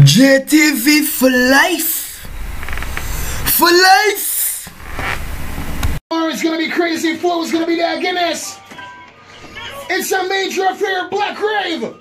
JTV for life. For life. It's gonna be crazy. Flow is gonna be there. Guinness. It's a major affair. Black Rave.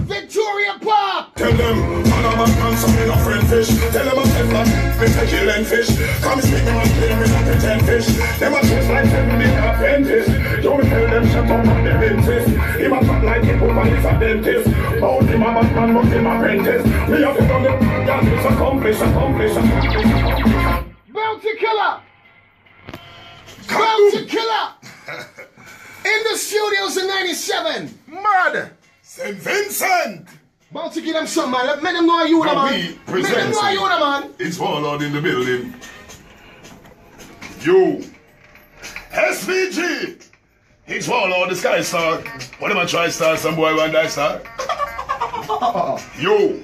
Victoria Park. Tell them, man, some in a friend fish. Tell them I'm Teflon, me take kill and fish. Come speak them and play me not pretend fish. Them a twist like them in a apprentice. Don't tell them shut up on the dentist. Him a fat like him woman is a dentist. Bound him a man, not him apprentice. Me have to done it, that is accomplish. Bounty Killer. Bounty Killer. In the studios in 97. Mad. St. Vincent. Bounty Killer, them some man. Let them know you the man. Let them know you the man. It's all out in the building. You. SVG. It's all out the sky star. What am I try star? Some boy want die star. Yo.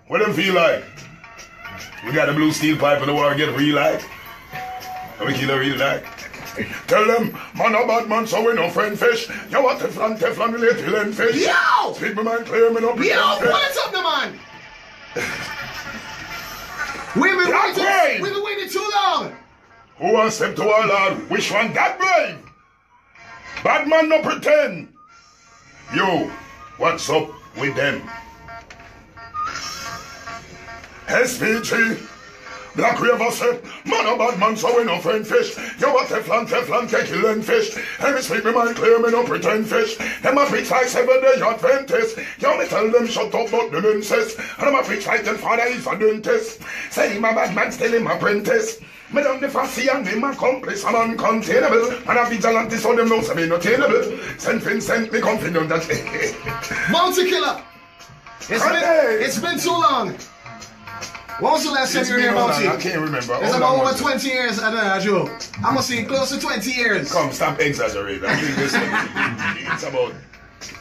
What them feel like? We got a blue steel pipe and the war get real like. And we kill a real like. Tell them, man a bad man, so we no friend fish. Yo, what Teflon, relate to land fish. Yo! Speak my mind clear, me no pretend Yo, fish. what's up, the man? We've been waiting too long. Who wants step to our Lord? Which one that brave? Bad man no pretend. Yo, what's up with them? SVG. Black River said, man a bad man, so we no friend fish. Yo, what Teflon, take kill and fish. And me speak me mind clear, me no pretend fish. Them a preach like 7-day Adventist. Yo, me tell them shut up, but they insist. And them a preach like their father is a dentist. Say him a bad man, still him apprentice. Me done the fussy and him accomplice, I'm uncontainable. And a vigilante, so them know me not attainable. St. Vincent, me confident that. Bounty Killer. It's been too long. When was the last time you were here, Bounty? I can't remember. It's about over 20 years. I don't know, Joe. I'm gonna say close to 20 years. Come, stop exaggerating. I think this it's about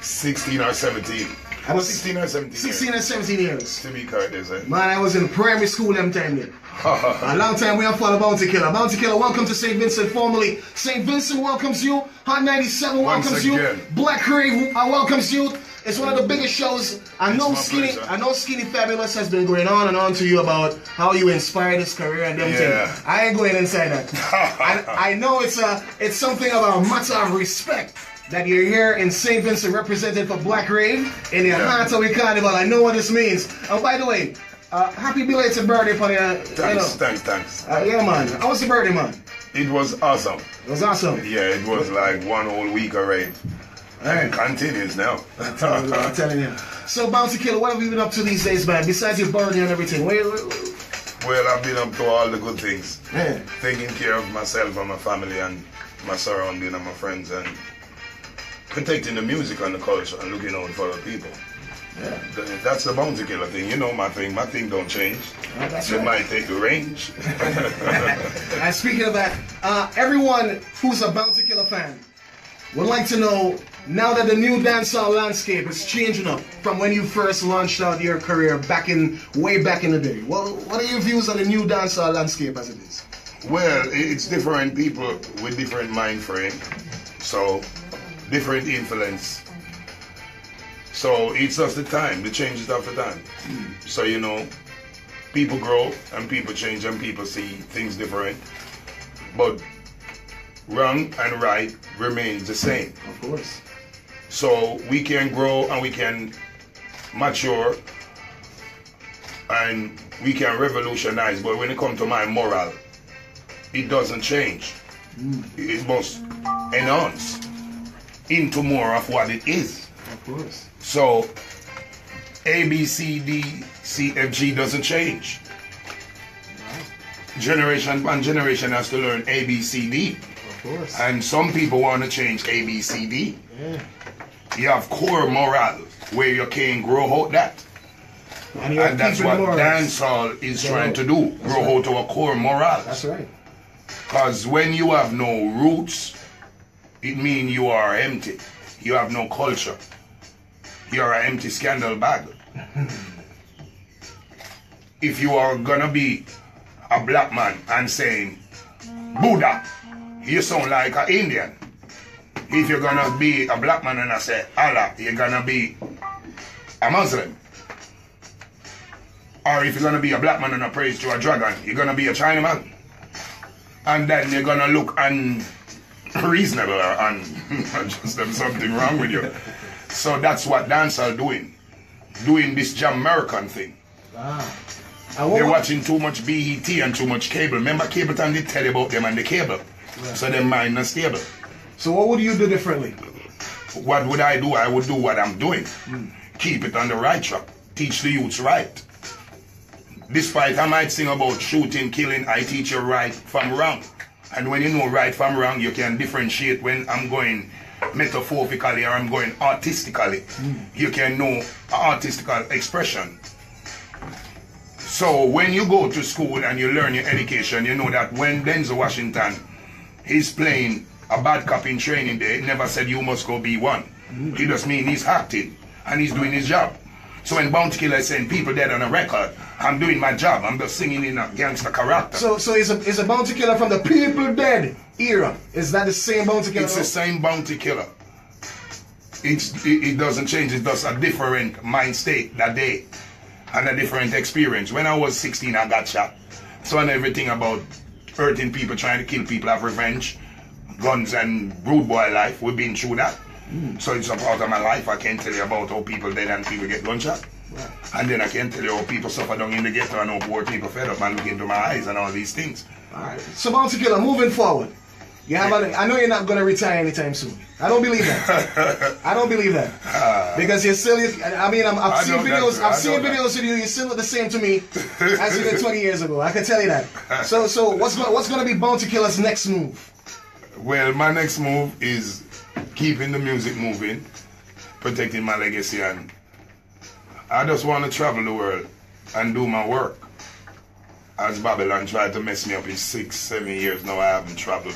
16 or 17. I was 16 or 17 16 or 17 years. To be correct, they say. Man, I was in primary school them time there. A long time we have followed Bounty Killer. Bounty Killer, welcome to St. Vincent formally. St. Vincent welcomes you. Hot 97 welcomes you. Black Rave welcomes you. It's one of the biggest shows. I know Skinny Fabulous has been going on and on to you about how you inspired his career and them things. I ain't going inside that. I know it's something of a matter of respect that you're here in St. Vincent represented for Black Rave in your heart of the carnival. I know what this means. And by the way, happy belated birthday for you. Thanks. Yeah, man. How was the birthday, man? It was awesome. It was awesome. Yeah, it was like one whole week of rave. And it continues now. I'm telling you. So, Bounty Killer, what have you been up to these days, man? Besides your birthday and everything. Well, I've been up to all the good things. Yeah. Taking care of myself and my family and my surrounding and my friends and protecting the music and the culture and looking out for the people. Yeah. That's the Bounty Killer thing. You know my thing. My thing don't change. That's it right. might take the range. And speaking of that, everyone who's a Bounty Killer fan would like to know, now that the new dancehall landscape is changing up from when you first launched out your career way back in the day. Well, what are your views on the new dancehall landscape as it is? Well, it's different people with different mind frame, so different influence. So it's just the time, the changes of the time. So you know, people grow and people change and people see things different. But wrong and right remains the same. Of course. So we can grow and we can mature and we can revolutionize, but when it comes to my moral, it doesn't change. It must enhance into more of what it is. Of course. So A, B, C, D, C, F, G doesn't change. Generation upon generation has to learn A, B, C, D. Of course. And some people want to change A, B, C, D. Yeah. You have core moral where you can grow out that. And that's what dancehall is trying to do. Grow out our core morals. That's right. Because when you have no roots, it means you are empty. You have no culture. You are an empty scandal bag. If you are gonna be a black man and saying, Buddha, you sound like an Indian. If you're gonna be a black man and I say Allah, you're gonna be a Muslim. Or if you're gonna be a black man and a praise to a dragon, you're gonna be a Chinaman. And then you're gonna look unreasonable and just have something wrong with you. So that's what dancehall doing this Jamaican thing. They're watching too much BET and too much cable. Remember Cable Town did tell you about them and the cable. Yeah. So their mind not stable. So what would you do differently? What would I do? I would do what I'm doing. Keep it on the right track. Teach the youths right. Despite I might sing about shooting, killing, I teach you right from wrong. And when you know right from wrong, you can differentiate when I'm going metaphorically or I'm going artistically. You can know artistical expression. So when you go to school and you learn your education, you know that when Denzel Washington is playing a bad cop in Training Day, he never said you must go be one. He just mean he's acting and he's doing his job. So when Bounty Killer is saying people dead on a record, I'm doing my job. I'm just singing in a gangster character. So is a Bounty Killer from the People Dead era? Is that the same Bounty Killer? It's the same Bounty Killer. It doesn't change. It's just a different mind state that day and a different experience. When I was 16, I got shot. So I know everything about hurting people, trying to kill people, have revenge, guns and rude boy life. We've been through that. So it's a part of my life. I can tell you about how people dead and people get gunshot. Right. And then I can tell you how people suffer down in the ghetto and how poor people fed up and look into my eyes and all these things. Alright. So Bounty Killer, moving forward. You have I know you're not going to retire anytime soon. I don't believe that. I don't believe that. Because you're still, I mean, I've seen videos with you, you still look the same to me as you did 20 years ago. I can tell you that. So what's going to be Bounty Killer's next move? Well, my next move is keeping the music moving, protecting my legacy, and I just want to travel the world and do my work. As Babylon tried to mess me up in 6, 7 years now, I haven't traveled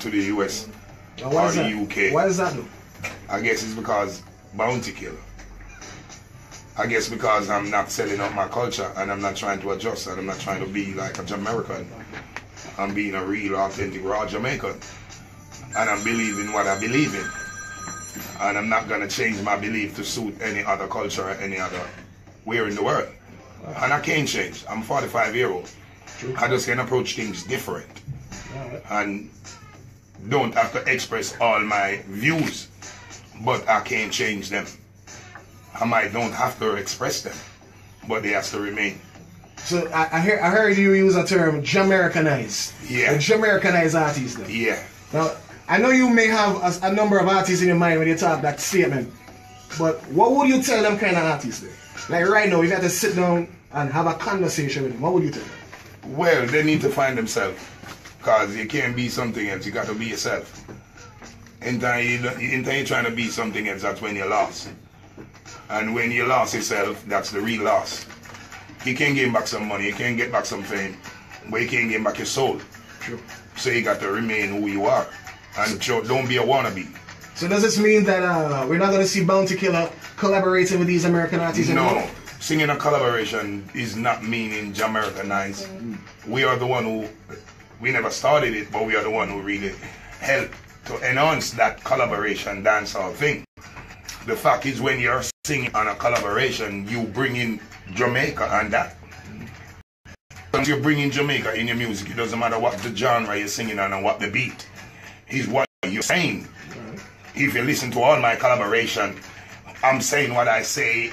to the US or the UK. Why is that though? I guess it's because Bounty Killer. I guess because I'm not selling up my culture and I'm not trying to adjust and I'm not trying to be like a Jamaican. I'm being a real, authentic, raw Jamaican. And I'm believing what I believe in. And I'm not going to change my belief to suit any other culture or any other where in the world. And I can't change. I'm a 45-year-old. I just can approach things different. And don't have to express all my views, but I can't change them. I don't have to express them, but they have to remain. So I heard you use a term, Jamaicanized. Yeah. A Jamaicanized artist then. Yeah. Now, I know you may have a number of artists in your mind when you talk that statement, but what would you tell them kind of artists then? Like right now, if you had to sit down and have a conversation with them, what would you tell them? Well, they need to find themselves. Because you can't be something else, you got to be yourself. Anytime you're trying to be something else, that's when you're lost. And when you lost yourself, that's the real loss. You can't gain back some money, you can't get back some fame, but you can't gain back your soul. True. So you got to remain who you are. And don't be a wannabe. So does this mean that we're not going to see Bounty Killer collaborating with these American artists anymore? No. Singing a collaboration is not meaning Jamaicanized. We are the one who... We never started it, but we are the one who really helped to enhance that collaboration dancehall thing. The fact is, when you're singing on a collaboration, you bring in Jamaica and that. Once you bring in Jamaica in your music, it doesn't matter what the genre you're singing on and what the beat. It's what you're saying. If you listen to all my collaboration, I'm saying what I say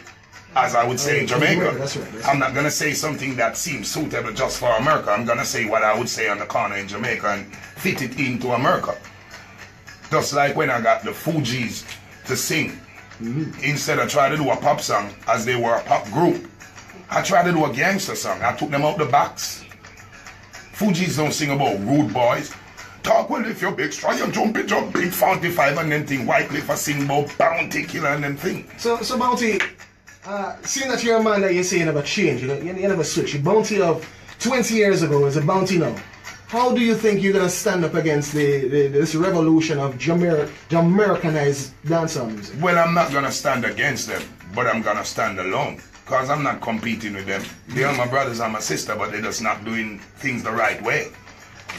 as I would say in Jamaica. That's right. I'm not going to say something that seems suitable just for America. I'm going to say what I would say on the corner in Jamaica and fit it into America. Just like when I got the Fugees to sing. Instead of trying to do a pop song as they were a pop group, I tried to do a gangster song. I took them out the box. Fugees don't sing about rude boys. Talk well if you're big, try and jumping, 45 and then thing. White Cliff sing about Bounty Killer and them thing. So Bounty, seeing that you're a man that you say you never change, you never switch. Your Bounty of 20 years ago is a Bounty now. How do you think you're going to stand up against this revolution of Jamaicanized dancehall music? Well, I'm not going to stand against them, but I'm going to stand alone. Because I'm not competing with them. They are my brothers and my sister, but they're just not doing things the right way.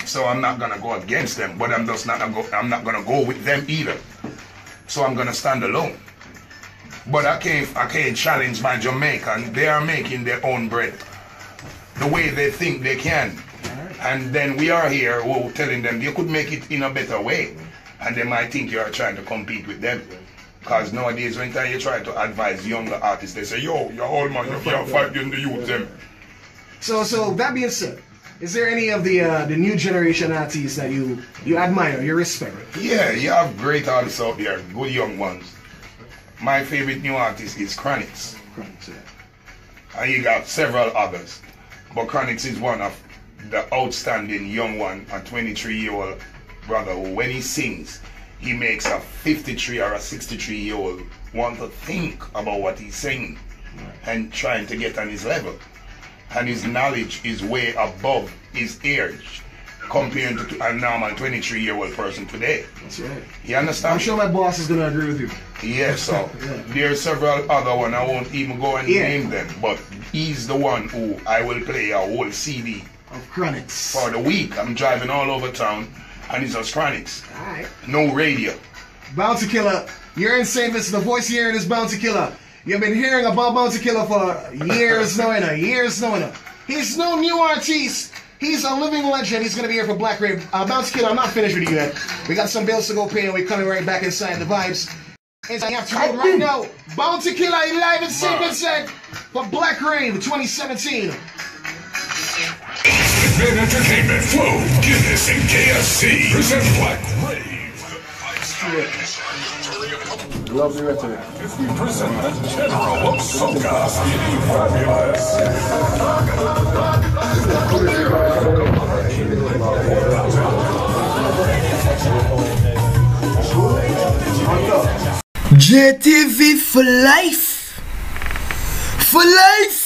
So I'm not going to go against them, but I'm not going to go with them either. So I'm going to stand alone. But I can't challenge my Jamaican. They are making their own bread the way they think they can. And then we are here telling them you could make it in a better way. And they might think you are trying to compete with them. Because nowadays, when you try to advise younger artists, they say, yo, you're old man, you're fighting the youth them. So that being said, is there any of the new generation artists that you admire, you respect? Yeah, you have great artists out there, good young ones. My favorite new artist is Chronixx. Chronixx, yeah. And you got several others. But Chronixx is one of the outstanding young one, a 23-year-old brother who, when he sings, he makes a 53 or a 63-year-old want to think about what he's saying and trying to get on his level. And his knowledge is way above his age compared to a normal 23-year-old person today. That's right. You understand? I'm sure my boss is going to agree with you. Yeah, so there are several other ones. I won't even go and name them, but he's the one who I will play a whole CD of Chronixx for the week. I'm driving all over town and it's just Chronixx. Alright. No radio. Bounty Killer, you're in St. Vincent. The voice here is Bounty Killer. You've been hearing about Bounty Killer for years knowing her, He's no new artist. He's a living legend. He's going to be here for Black Rave. Bounty Killer, I'm not finished with you yet. We got some bills to go pay and we're coming right back inside the vibes. Inside afternoon right now. Bounty Killer live in St. Vincent for Black Rave 2017. Big Entertainment, Flow, Guinness, and KFC present Black Rave. Love the rhetoric. We present the General of Soca, Fabulous. JTV for life. For life.